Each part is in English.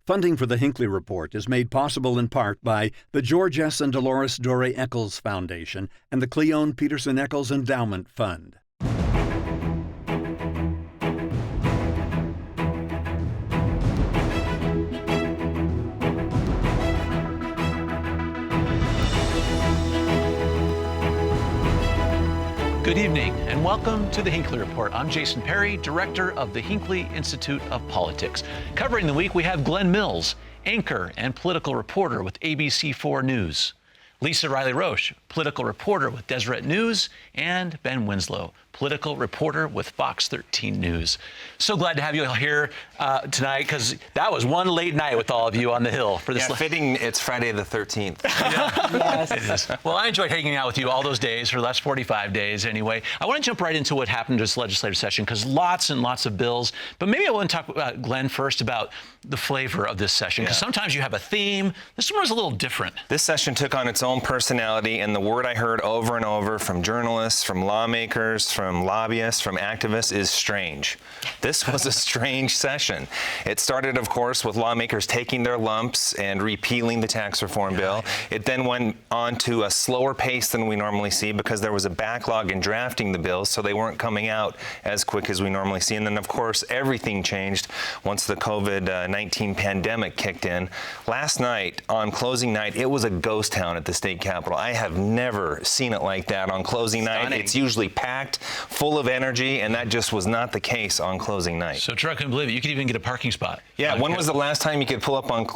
Funding for the Hinckley Report is made possible in part by the George S. and Dolores Doré Eccles Foundation and the Cleone Peterson Eccles Endowment Fund. Good evening and welcome to the Hinckley Report. I'm Jason Perry, director of the Hinckley Institute of Politics. Covering the week, we have Glen Mills, anchor and political reporter with ABC4 News. Riley Roche, political reporter with Deseret News, and Ben Winslow, political reporter with Fox 13 News. So glad to have you all here tonight, because that was one late night with all of you on the Hill for this. Yeah, fitting it's Friday the 13th. Yes. It is. Well, I enjoyed hanging out with you all those days, for the last 45 days anyway. I want to jump right into what happened this legislative session, because lots and lots of bills. But maybe I want to talk about, Glenn, first about the flavor of this session, because sometimes you have a theme. This one was a little different. This session took on its own personality, and the word I heard over and over from journalists, from lawmakers, from lobbyists, from activists is strange. This was a strange session. It started, of course, with lawmakers taking their lumps and repealing the tax reform bill. It then went on to a slower pace than we normally see because there was a backlog in drafting the bills, so they weren't coming out as quick as we normally see. And then, of course, everything changed once the COVID-19 pandemic kicked in. Last night, on closing night, it was a ghost town at the state capitol. I have never seen it like that on closing night. It's usually packed, full of energy, and that just was not the case on closing night. So, Drew, I couldn't believe it. You could even get a parking spot. Yeah, when was the last time you could pull up on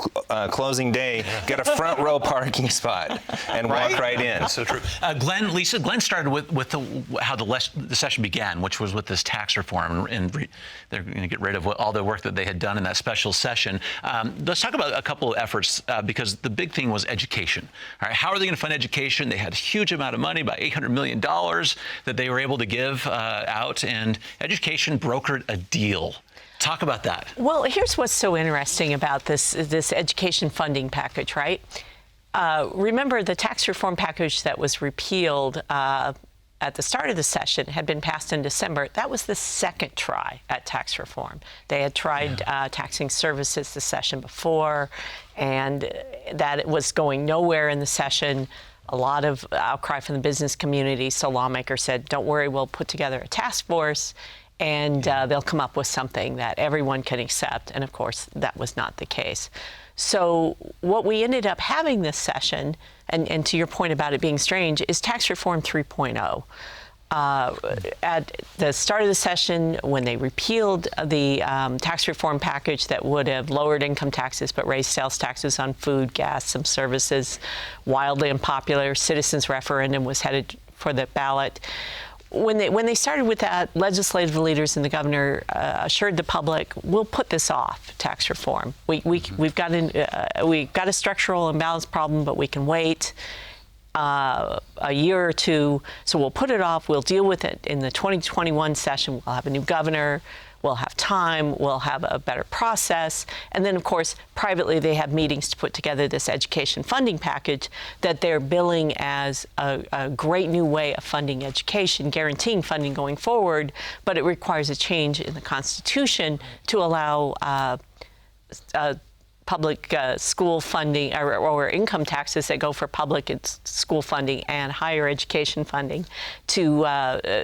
closing day, get a front row parking spot, and walk right in? So true. Glenn started with how the session began, which was with this tax reform, and they're going to get rid of all the work that they had done in that special session. Let's talk about a couple of efforts, because the big thing was education. All right, how are they going to fund education? They had a huge amount of money, about $800 million that they were able to give out, and education brokered a deal. Talk about that. Well, here's what's so interesting about this education funding package, right? Remember, the tax reform package that was repealed at the start of the session had been passed in December. That was the second try at tax reform. They had tried taxing services the session before, and that was going nowhere in the session. A lot of outcry from the business community, so lawmakers said, don't worry, we'll put together a task force, and they'll come up with something that everyone can accept. And of course, that was not the case. So what we ended up having this session, and to your point about it being strange, is tax reform 3.0. At the start of the session, when they repealed the tax reform package that would have lowered income taxes but raised sales taxes on food, gas, some services, wildly unpopular, citizens referendum was headed for the ballot. When they started with that, legislative leaders and the governor assured the public, we'll put this off, tax reform. We've got a structural imbalance problem, but we can wait a year or two, so we'll put it off. We'll deal with it in the 2021 session. We'll have a new governor. We'll have time, we'll have a better process. And then, of course, privately, they have meetings to put together this education funding package that they're billing as a great new way of funding education, guaranteeing funding going forward, but it requires a change in the Constitution to allow public school funding or income taxes that go for public school funding and higher education funding to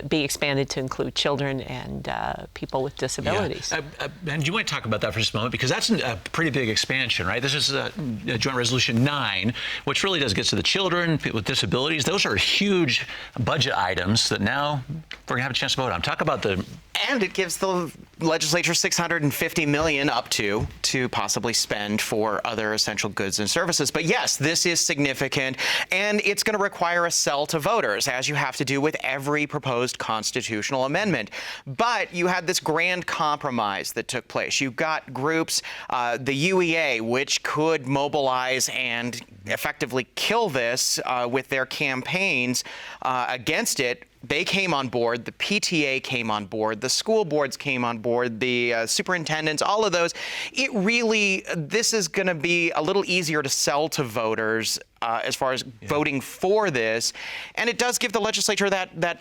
be expanded to include children and people with disabilities. Yeah. And you might talk about that for just a moment, because that's a pretty big expansion, right? This is Joint Resolution 9, which really does get to the children, people with disabilities. Those are huge budget items that now we're going to have a chance to vote on. Talk about the... And it gives the legislature $650 million up to possibly spend for other essential goods and services. But yes, this is significant, and it's going to require a sell to voters, as you have to do with every proposed constitutional amendment. But you had this grand compromise that took place. You've got groups, the UEA, which could mobilize and effectively kill this with their campaigns against it. They came on board, the PTA came on board, the school boards came on board, the superintendents, all of those. This is going to be a little easier to sell to voters as far as voting for this. And it does give the legislature that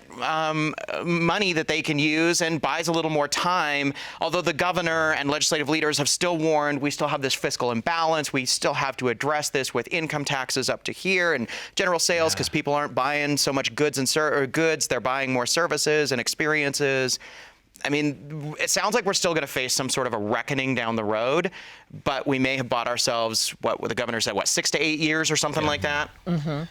money that they can use and buys a little more time, although the governor and legislative leaders have still warned we still have this fiscal imbalance. We still have to address this with income taxes up to here and general sales because people aren't buying so much goods and goods. They're buying more services and experiences. I mean, it sounds like we're still going to face some sort of a reckoning down the road, but we may have bought ourselves, what the governor said, 6 to 8 years or something like that? Mm-hmm.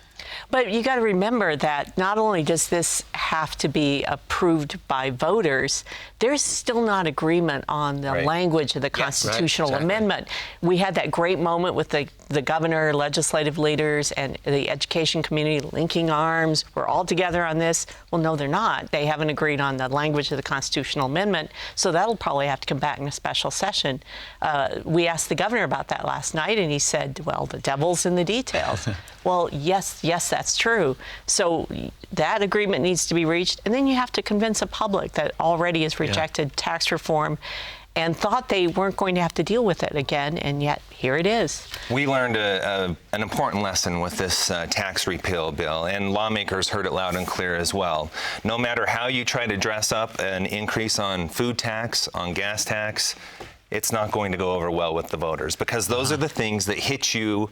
But you got to remember that not only does this have to be approved by voters, there's still not agreement on the language of the constitutional amendment. We had that great moment with the governor, legislative leaders, and the education community linking arms. We're all together on this. Well, no, they're not. They haven't agreed on the language of the constitutional amendment, so that'll probably have to come back in a special session. We asked the governor about that last night, and he said, well, the devil's in the details. Well, yes, that's true. So that agreement needs to be reached, and then you have to convince a public that already has rejected tax reform and thought they weren't going to have to deal with it again, and yet here it is. We learned an important lesson with this tax repeal bill, and lawmakers heard it loud and clear as well. No matter how you try to dress up an increase on food tax, on gas tax, it's not going to go over well with the voters, because those are the things that hit you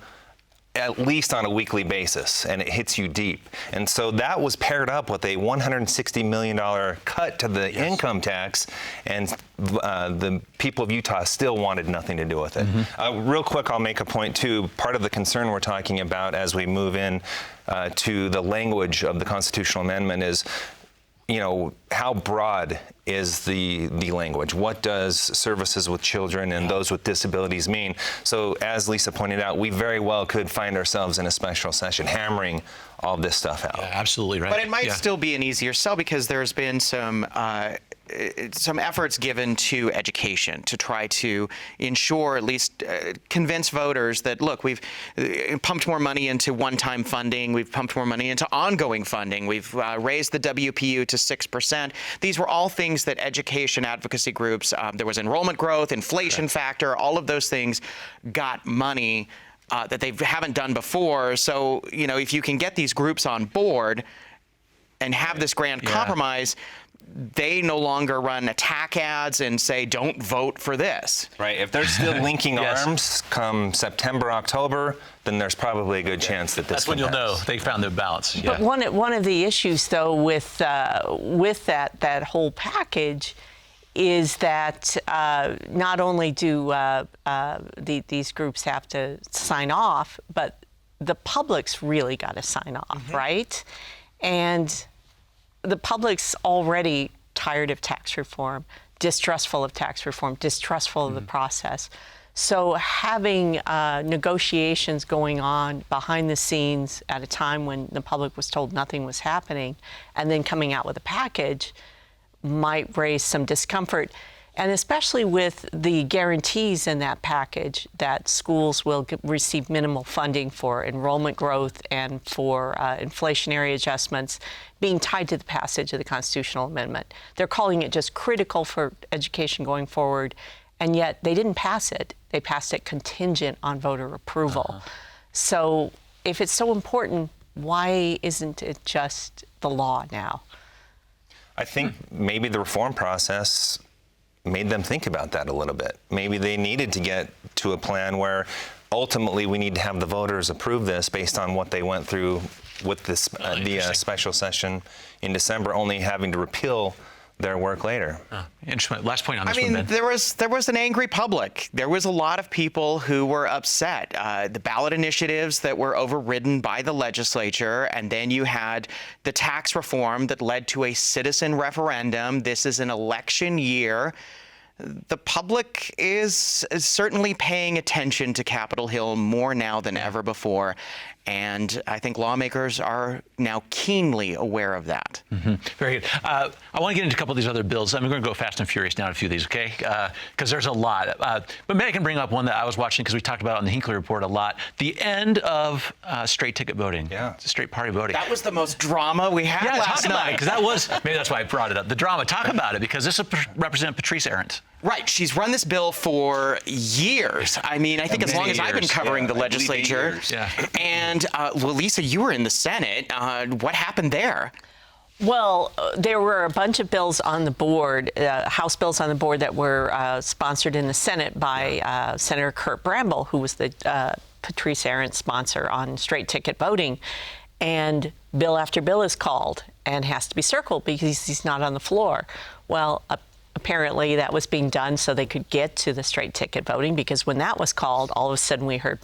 at least on a weekly basis, and it hits you deep. And so that was paired up with a $160 million cut to the income tax, and the people of Utah still wanted nothing to do with it. Real quick, I'll make a point too. Part of the concern we're talking about as we move in to the language of the constitutional amendment is, how broad is the language? What does services with children and those with disabilities mean? So as Lisa pointed out, we very well could find ourselves in a special session hammering all this stuff out. Yeah, absolutely right. But it might still be an easier sell because there's been some efforts given to education to try to ensure, at least convince voters that, look, we've pumped more money into one-time funding, we've pumped more money into ongoing funding, we've raised the WPU to 6%. These were all things that education advocacy groups, there was enrollment growth, inflation factor, all of those things got money that they haven't done before. So, if you can get these groups on board and have this grand compromise, they no longer run attack ads and say, don't vote for this. Right. If they're still linking arms come September, October, then there's probably a good chance that this That's when you'll know they found their balance. Yeah. But one of the issues, though, with that whole package is that not only do these groups have to sign off, but the public's really got to sign off, right? And the public's already tired of tax reform, distrustful of tax reform, distrustful of the process. So having negotiations going on behind the scenes at a time when the public was told nothing was happening, and then coming out with a package might raise some discomfort. And especially with the guarantees in that package that schools will receive minimal funding for enrollment growth and for inflationary adjustments being tied to the passage of the constitutional amendment. They're calling it just critical for education going forward, and yet they didn't pass it. They passed it contingent on voter approval. So if it's so important, why isn't it just the law now? I think maybe the reform process made them think about that a little bit. Maybe they needed to get to a plan where ultimately we need to have the voters approve this based on what they went through with this special session in December, only having to repeal their work later. Interesting. Last point on this one, Ben. there was an angry public. There was a lot of people who were upset. The ballot initiatives that were overridden by the legislature, and then you had the tax reform that led to a citizen referendum. This is an election year. The public is certainly paying attention to Capitol Hill more now than ever before. And I think lawmakers are now keenly aware of that. Very good. I want to get into a couple of these other bills. I'm going to go fast and furious now to a few of these, okay? Because there's a lot. But maybe I can bring up one that I was watching because we talked about it on the Hinckley Report a lot. The end of straight ticket voting. Yeah. Straight party voting. That was the most drama we had last night. Because that was, maybe that's why I brought it up. The drama. Talk about it, because this will represent Patrice Arent. Right. She's run this bill for years. I mean, I think as long as I've been covering the legislature. Yeah. And, well, Lisa, you were in the Senate. What happened there? Well, there were a bunch of bills on the board, House bills on the board that were sponsored in the Senate by Senator Kurt Bramble, who was the Patrice Arendt's sponsor on straight ticket voting. And bill after bill is called and has to be circled because he's not on the floor. Well, apparently that was being done so they could get to the straight ticket voting, because when that was called, all of a sudden we heard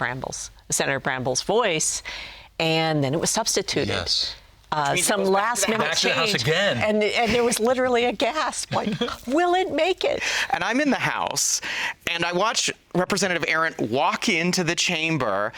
Senator Bramble's voice, and then it was substituted. Yes. Some last minute Back to the House change, again. and there was literally a gasp, like, will it make it? And I'm in the House, and I watched Representative Arendt walk into the chamber.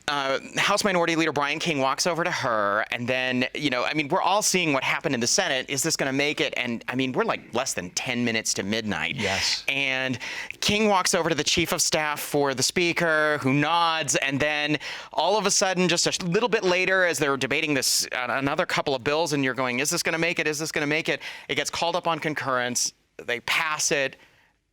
House Minority Leader Brian King walks over to her, and then, I mean, we're all seeing what happened in the Senate. Is this going to make it? And, I mean, we're like less than 10 minutes to midnight. Yes. And King walks over to the chief of staff for the speaker, who nods, and then all of a sudden, just a little bit later, as they're debating this, another couple of bills, and you're going, is this going to make it? Is this going to make it? It gets called up on concurrence. They pass it,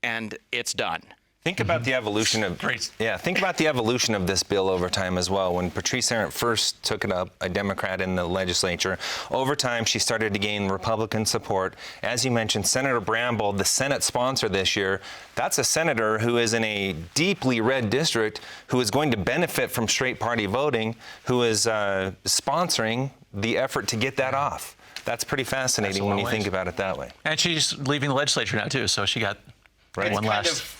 and it's done. Think about the evolution of think about the evolution of this bill over time as well. When Patrice Arendt first took it up, a Democrat in the legislature, over time she started to gain Republican support. As you mentioned, Senator Bramble, the Senate sponsor this year, that's a senator who is in a deeply red district, who is going to benefit from straight party voting, who is sponsoring the effort to get that off. That's pretty fascinating when you think about it that way. And she's leaving the legislature now, too, so she got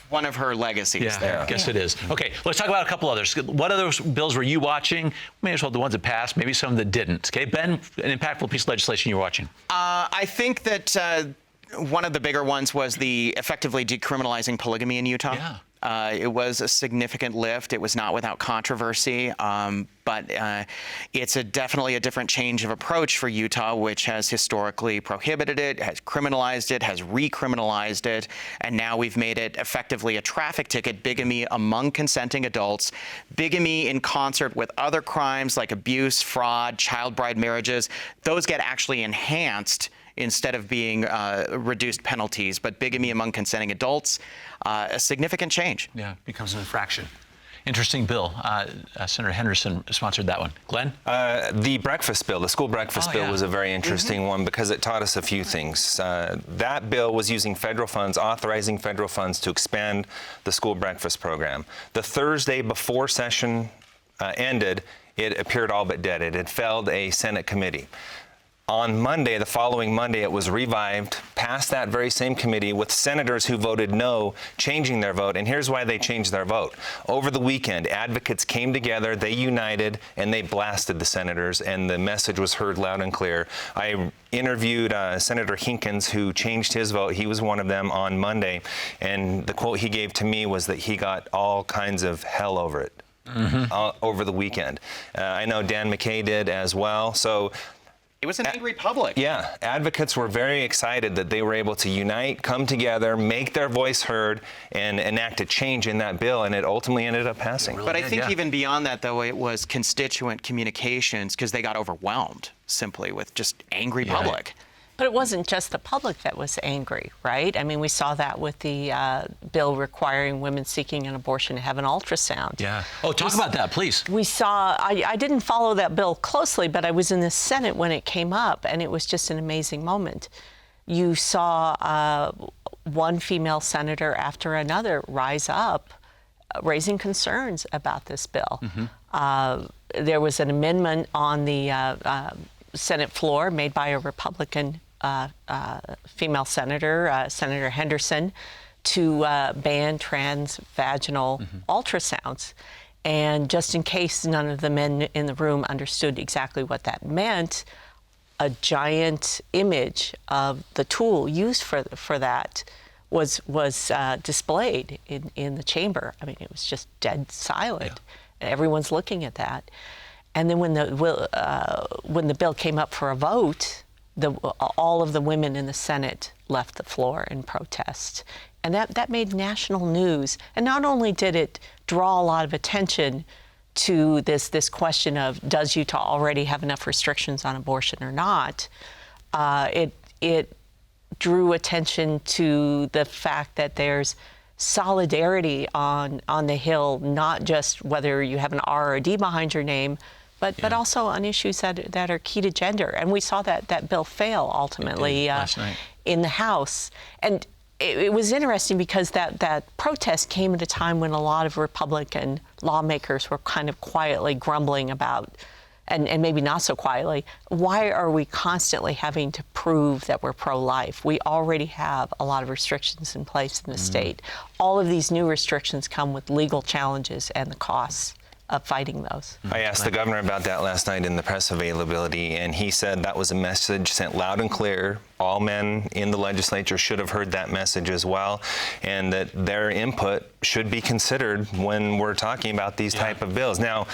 One of her legacies there. I guess it is. Okay, let's talk about a couple others. What other bills were you watching? May as well the ones that passed, maybe some that didn't. Okay, Ben, an impactful piece of legislation you're watching. I think that one of the bigger ones was the effectively decriminalizing polygamy in Utah. Yeah. It was a significant lift. It was not without controversy, but it's definitely a different change of approach for Utah, which has historically prohibited it, has criminalized it, has recriminalized it, and now we've made it effectively a traffic ticket, bigamy among consenting adults, bigamy in concert with other crimes like abuse, fraud, child bride marriages. Those get actually enhanced instead of being reduced penalties. But bigamy among consenting adults, a significant change. Yeah, becomes an infraction. Interesting bill. Senator Henderson sponsored that one. Glenn? The breakfast bill, the school breakfast bill, was a very interesting one because it taught us a few things. That bill was using federal funds, authorizing federal funds to expand the school breakfast program. The Thursday before session ended, it appeared all but dead. It had failed a Senate committee. On Monday, the following Monday, it was revived, passed that very same committee with senators who voted no, changing their vote. And here's why they changed their vote. Over the weekend, advocates came together, they united, and they blasted the senators, and the message was heard loud and clear. I interviewed Senator Hinckley, who changed his vote. He was one of them on Monday. And the quote he gave to me was that he got all kinds of hell over it over the weekend. I know Dan McKay did as well. So it was an angry public. Yeah, advocates were very excited that they were able to unite, come together, make their voice heard, and enact a change in that bill, and it ultimately ended up passing. But I think even beyond that, though, it was constituent communications, because they got overwhelmed simply with just angry public. But it wasn't just the public that was angry, right? I mean, we saw that with the bill requiring women seeking an abortion to have an ultrasound. Yeah. Oh, talk about that, please. We saw, I didn't follow that bill closely, but I was in the Senate when it came up, and it was just an amazing moment. You saw one female senator after another rise up, raising concerns about this bill. There was an amendment on the Senate floor made by a Republican female senator, Senator Henderson, to ban transvaginal ultrasounds. And just in case none of the men in the room understood exactly what that meant, a giant image of the tool used for that was displayed in the chamber. I mean, it was just dead silent. And everyone's looking at that. And then when the bill came up for a vote, all of the women in the Senate left the floor in protest. And that made national news. And not only did it draw a lot of attention to this question of, does Utah already have enough restrictions on abortion or not, it drew attention to the fact that there's solidarity on the Hill, not just whether you have an R or a D behind your name, but also on issues that are key to gender. And we saw that bill fail ultimately last night in the House. And it was interesting because that protest came at a time when a lot of Republican lawmakers were kind of quietly grumbling about, and maybe not so quietly, why are we constantly having to prove that we're pro-life? We already have a lot of restrictions in place in the state. All of these new restrictions come with legal challenges and the costs of fighting those. I asked the governor about that last night in the press availability, and he said that was a message sent loud and clear. All men in the legislature should have heard that message as well, and that their input should be considered when we're talking about these type of bills. Now,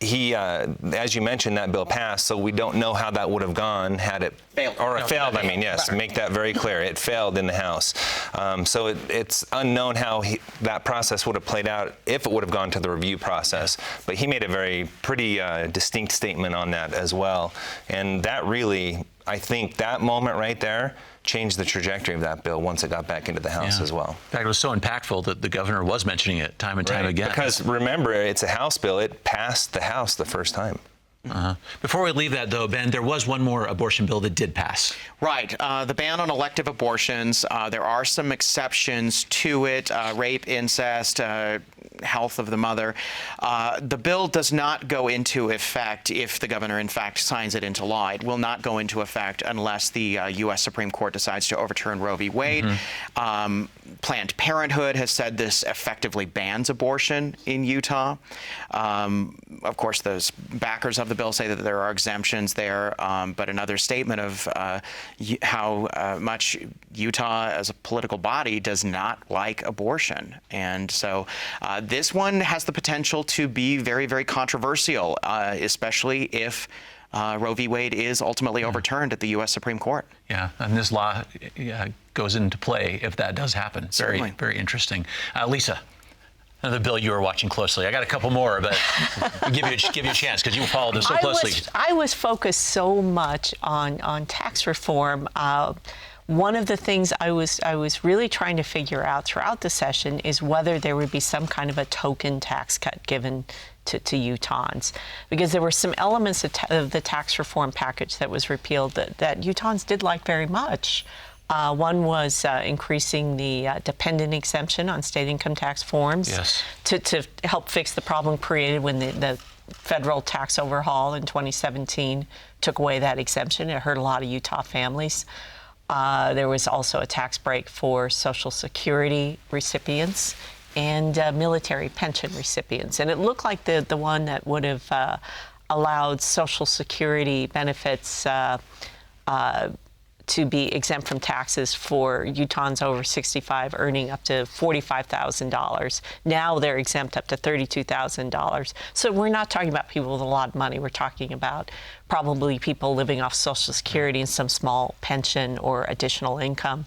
he, as you mentioned, that bill passed, so we don't know how that would have gone had it failed. Or it failed, I mean, yes, make that very clear. It failed in the House. So it's unknown how that process would have played out if it would have gone to the review process. But he made a pretty distinct statement on that as well. And that really, I think that moment right there changed the trajectory of that bill once it got back into the House as well. In fact, it was so impactful that the governor was mentioning it time and time again. Because remember, it's a House bill. It passed the House the first time. Before we leave that, though, Ben, there was one more abortion bill that did pass. Right. The ban on elective abortions. There are some exceptions to it. Rape, incest, health of the mother. The bill does not go into effect if the governor, in fact, signs it into law. It will not go into effect unless the U.S. Supreme Court decides to overturn Roe v. Wade. Planned Parenthood has said this effectively bans abortion in Utah. Of course, those backers of the bill say that there are exemptions there, but another statement of how much Utah as a political body does not like abortion. And so this one has the potential to be very, very controversial, especially if Roe v. Wade is ultimately overturned at the U.S. Supreme Court. Yeah, and this law goes into play if that does happen. Very, very interesting. Lisa, another bill you were watching closely. I got a couple more, but I'll give you a chance because you followed this so closely. I was focused so much on tax reform. One of the things I was really trying to figure out throughout the session is whether there would be some kind of a token tax cut given to Utahns, because there were some elements of the tax reform package that was repealed that Utahns did like very much. One was increasing the dependent exemption on state income tax forms to help fix the problem created when the federal tax overhaul in 2017 took away that exemption. It hurt a lot of Utah families. There was also a tax break for Social Security recipients and military pension recipients. And it looked like the one that would have allowed Social Security benefits to be exempt from taxes for Utahns over 65 earning up to $45,000. Now they're exempt up to $32,000. So we're not talking about people with a lot of money. We're talking about probably people living off Social Security and some small pension or additional income.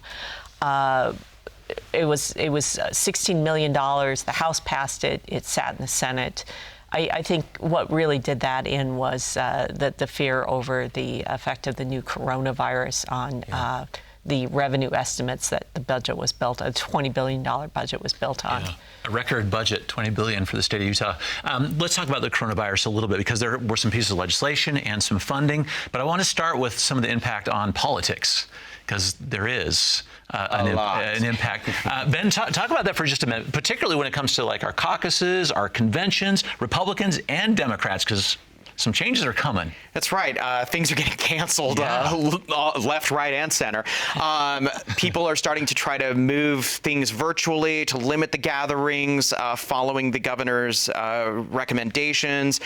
It was $16 million. The House passed it. It sat in the Senate. I think what really did that in was the fear over the effect of the new coronavirus on the revenue estimates that the budget was built, a $20 billion budget was built on. Yeah. A record budget, $20 billion for the state of Utah. Let's talk about the coronavirus a little bit, because there were some pieces of legislation and some funding, but I want to start with some of the impact on politics, because there is an impact. Ben, talk about that for just a minute, particularly when it comes to like our caucuses, our conventions, Republicans and Democrats, because some changes are coming. That's right. Things are getting canceled left, right, and center. People are starting to try to move things virtually to limit the gatherings following the governor's recommendations.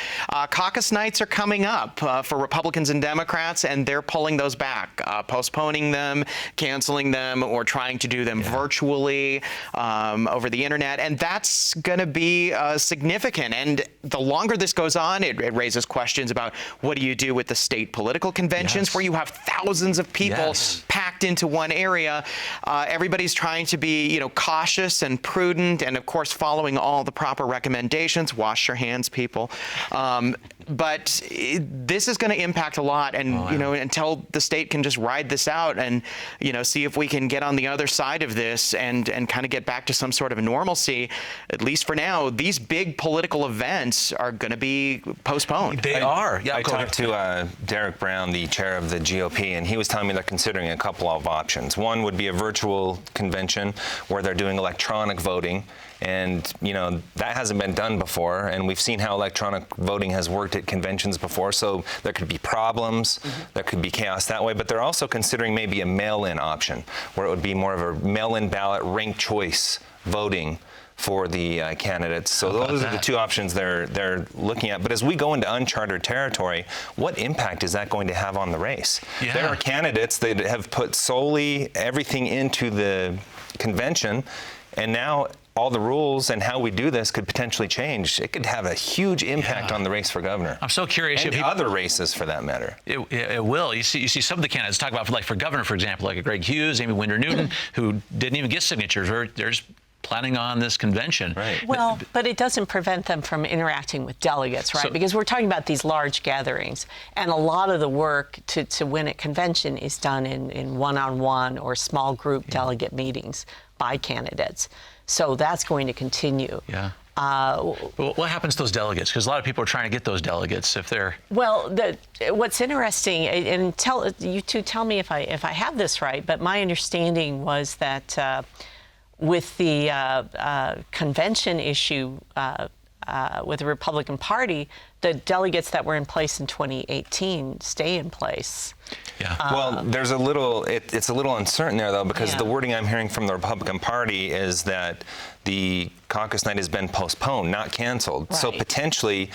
Caucus nights are coming up for Republicans and Democrats, and they're pulling those back, postponing them, canceling them, or trying to do them virtually over the internet. And that's going to be significant. And the longer this goes on, it raises questions questions about what do you do with the state political conventions where you have thousands of people packed into one area. Everybody's trying to be, cautious and prudent, and of course following all the proper recommendations. Wash your hands, people. But this is going to impact a lot, and until the state can just ride this out and see if we can get on the other side of this and kind of get back to some sort of normalcy. At least for now, these big political events are going to be postponed. They are. Yeah, I talked to Derek Brown, the chair of the GOP, and he was telling me they're considering a couple of options. One would be a virtual convention where they're doing electronic voting. And, that hasn't been done before. And we've seen how electronic voting has worked at conventions before. So there could be problems. There could be chaos that way. But they're also considering maybe a mail-in option where it would be more of a mail-in ballot ranked choice voting for the candidates. So those are the two options they're looking at. But as we go into uncharted territory, what impact is that going to have on the race? Yeah. There are candidates that have put solely everything into the convention, and now all the rules and how we do this could potentially change. It could have a huge impact on the race for governor. I'm so curious. And other races, for that matter. It will. You see some of the candidates talk about, for governor, for example, like Greg Hughes, Amy Winder Newton, who didn't even get signatures. They're just planning on this convention. Right. Well, but it doesn't prevent them from interacting with delegates, right? Because we're talking about these large gatherings, and a lot of the work to win at convention is done in one-on-one or small group delegate meetings by candidates. So that's going to continue. Yeah. What happens to those delegates? Because a lot of people are trying to get those delegates if they're... Well, what's interesting, and tell me if I have this right, but my understanding was that with the convention issue with the Republican Party, the delegates that were in place in 2018 stay in place. Yeah. Well, there's it's a little uncertain there, though, because the wording I'm hearing from the Republican Party is that the caucus night has been postponed, not canceled. Right. So potentially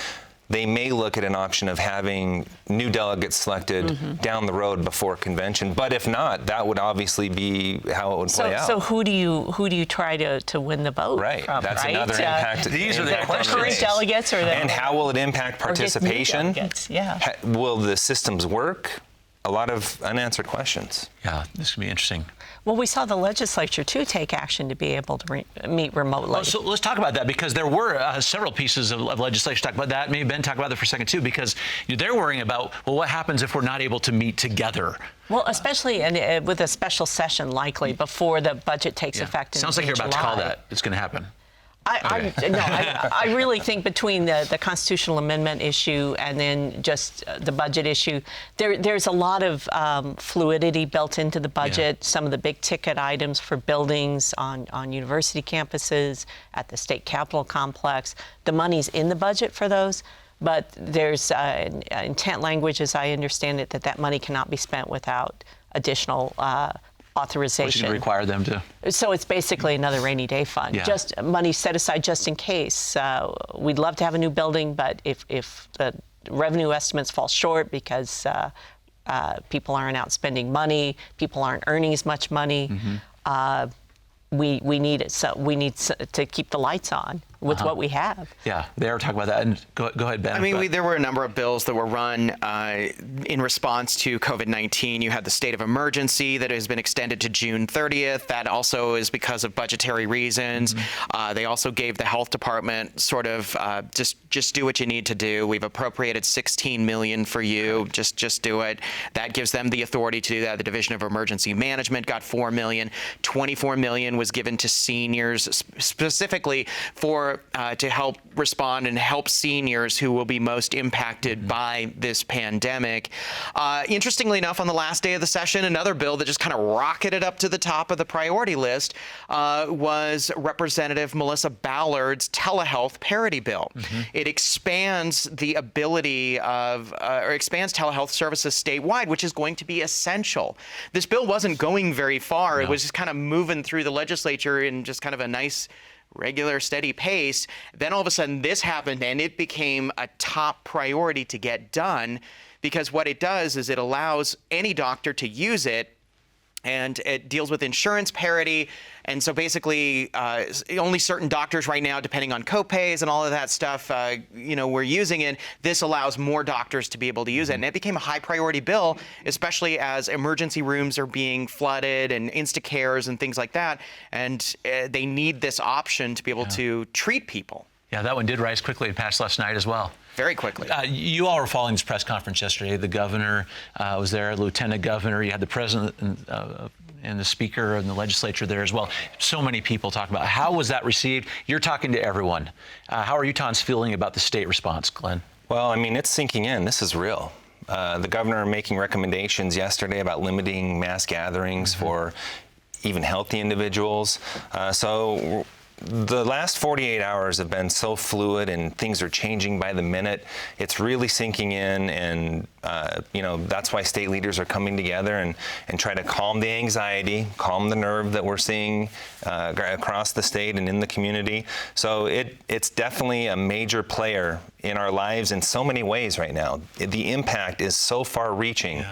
they may look at an option of having new delegates selected down the road before convention. But if not, that would obviously be how it would play out. So who do you try to win the vote from? That's right? another impact. These are the questions. Current delegates or and how will it impact participation? Yeah. Will the systems work? A lot of unanswered questions. Yeah, this could be interesting. Well, we saw the legislature, too, take action to be able to meet remotely. Well, so let's talk about that, because there were several pieces of legislation talk about that. Maybe Ben talk about that for a second, too, because they're worrying about, well, what happens if we're not able to meet together? Well, especially with a special session likely before the budget takes effect in Sounds like you're about to call that. It's going to happen. I really think between the constitutional amendment issue and then just the budget issue, there's a lot of fluidity built into the budget. Some of the big ticket items for buildings on university campuses, at the state capitol complex, the money's in the budget for those. But there's intent language, as I understand it, that money cannot be spent without additional authorization. Which can require them to. So it's basically another rainy day fund. Just money set aside just in case. We'd love to have a new building, but if the revenue estimates fall short because people aren't out spending money, people aren't earning as much money, we need it. So we need to keep the lights on with what we have. Yeah, they are talking about that. And go ahead, Ben. I mean, there were a number of bills that were run in response to COVID-19. You had the state of emergency that has been extended to June 30th. That also is because of budgetary reasons. They also gave the health department sort of just do what you need to do. We've appropriated $16 million for you. Just do it. That gives them the authority to do that. The Division of Emergency Management got $4 million. $24 million was given to seniors specifically to help respond and help seniors who will be most impacted by this pandemic. Interestingly enough, on the last day of the session, another bill that just kind of rocketed up to the top of the priority list was Representative Melissa Ballard's telehealth parity bill. It expands the ability of, or expands telehealth services statewide, which is going to be essential. This bill wasn't going very far. It was just kind of moving through the legislature in just kind of a nice, regular, steady pace. Then all of a sudden this happened, and it became a top priority to get done, because what it does is it allows any doctor to use it and it deals with insurance parity. And so basically, only certain doctors right now, depending on copays and all of that stuff, we're using it. This allows more doctors to be able to use it. And it became a high priority bill, especially as emergency rooms are being flooded and Instacares and things like that. And they need this option to be able to treat people. Yeah, that one did rise quickly. It passed last night as well. Very quickly. You all were following this press conference yesterday. The governor was there, the lieutenant governor. You had the president and the speaker and the legislature there as well. So many people talking about how was that received. You're talking to everyone. How are Utahns feeling about the state response, Glenn? Well, I mean, it's sinking in. This is real. The governor making recommendations yesterday about limiting mass gatherings for even healthy individuals. So the last 48 hours have been so fluid and things are changing by the minute. It's really sinking in, and that's why state leaders are coming together and try to calm the anxiety, calm the nerve that we're seeing across the state and in the community. So it's definitely a major player in our lives in so many ways right now. The impact is so far-reaching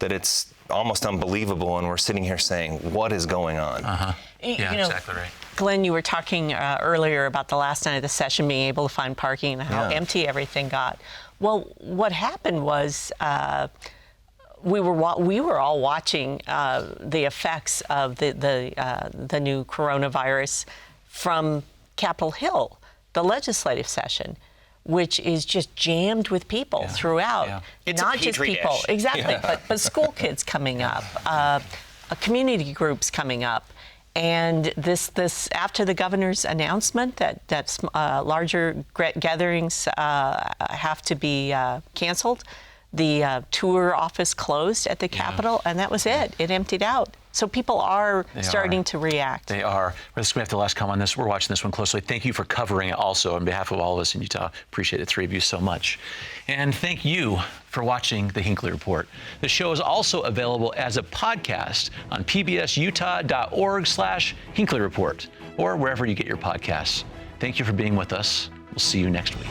that it's almost unbelievable, and we're sitting here saying, what is going on? Yeah, exactly right. Glenn, you were talking earlier about the last night of the session being able to find parking and how empty everything got. Well, what happened was we were all watching the effects of the new coronavirus from Capitol Hill, the legislative session, which is just jammed with people throughout. Yeah. It's not a just petri people, dish. exactly, but school kids coming up, community groups coming up. And this after the governor's announcement that larger gatherings have to be canceled, the tour office closed at the Capitol, and that was it. It emptied out. So people are starting to react. They are. We're going to have the last comment on this. We're watching this one closely. Thank you for covering it also on behalf of all of us in Utah. Appreciate the three of you so much. And thank you for watching the Hinckley Report. The show is also available as a podcast on pbsutah.org/Hinckley Report or wherever you get your podcasts. Thank you for being with us. We'll see you next week.